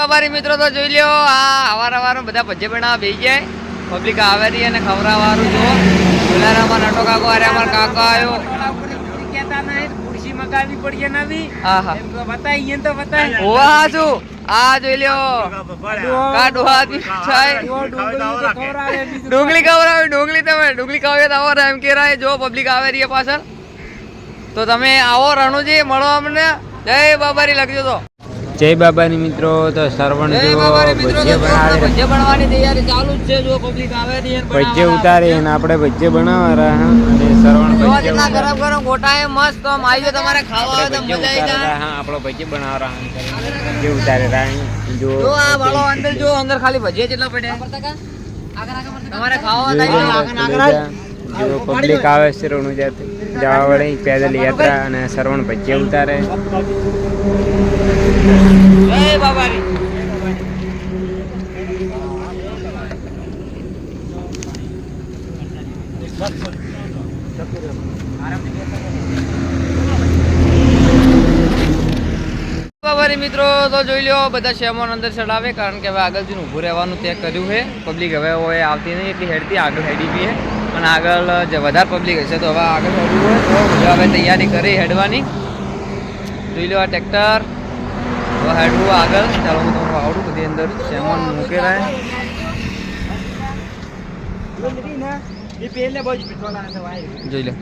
અમારી મિત્રો તો જોઈ લ્યો આ અવારનવાર બધા ભજ્જે બનાવવા બેસી જાય પબ્લિક આવે રહી અને ખવડાવવાનું જો બોલારામાં નટો કાકો અરે અમાર કાકા આવ્યો ખુરશી મગાવી પડી નવી હા હા બતાવીએ તો બતાય ઓવા શું આ જોઈ લ્યો કા ડોહા ડુંગળી ખવડાવે ડુંગળી તમે ડુંગળી ખાવે તો આવો એમ કેરાય જો પબ્લિક આવે રહી પાછળ તો તમે આવો રણુજી મળો અમને જય બાબારી લખજો તો જય બાબાની મિત્રો તો શ્રવણ જો ભજ્જે બનાવવાની તૈયારી ચાલુ જ છે જો પબ્લિક આવે છે ભજ્જે ઉતારે અને આપણે ભજ્જે બનાવવા રહ્યા અને શ્રવણ ભજ્જે ગરમ ગરમ ગોટાએ મસ્ત આમ આવી તમારે ખાવા આવે તો મજા આવી જાય હા આપણો ભજ્જે બનાવવા રહ્યા ભજ્જે ઉતારે રહ્યા જો આ વાળો અંદર જો અંદર ખાલી ભજ્જે જેટલા પડ્યા તમારે ખાવા આગળ જો પબ્લિક આવે છે રણુજા જવા વડે પેદલ યાત્રા અને શ્રવણ ભજ્જે ઉતારે જય બાબારી બાબારી મિત્રો તો જોઈ લો બધા શેમોન અંદર ચડાવે કારણ કે હવે આગળથી ઊભું રહેવાનું તે કર્યું છે પબ્લિક હવે હોય આવતી નહીં એટલી હેડતી આગળ હેડી બી છે અને આગળ જે વધારે પબ્લિક હશે તો હવે આગળ હેડવું હોય તો બધા હવે તૈયારી કરી હેડવાની જોઈ લો આ ટ્રેક્ટર હવે હેડવું આગળ ચાલો હું તમને આવડું બધી અંદર શેમોન મૂકેલા જોઈ લો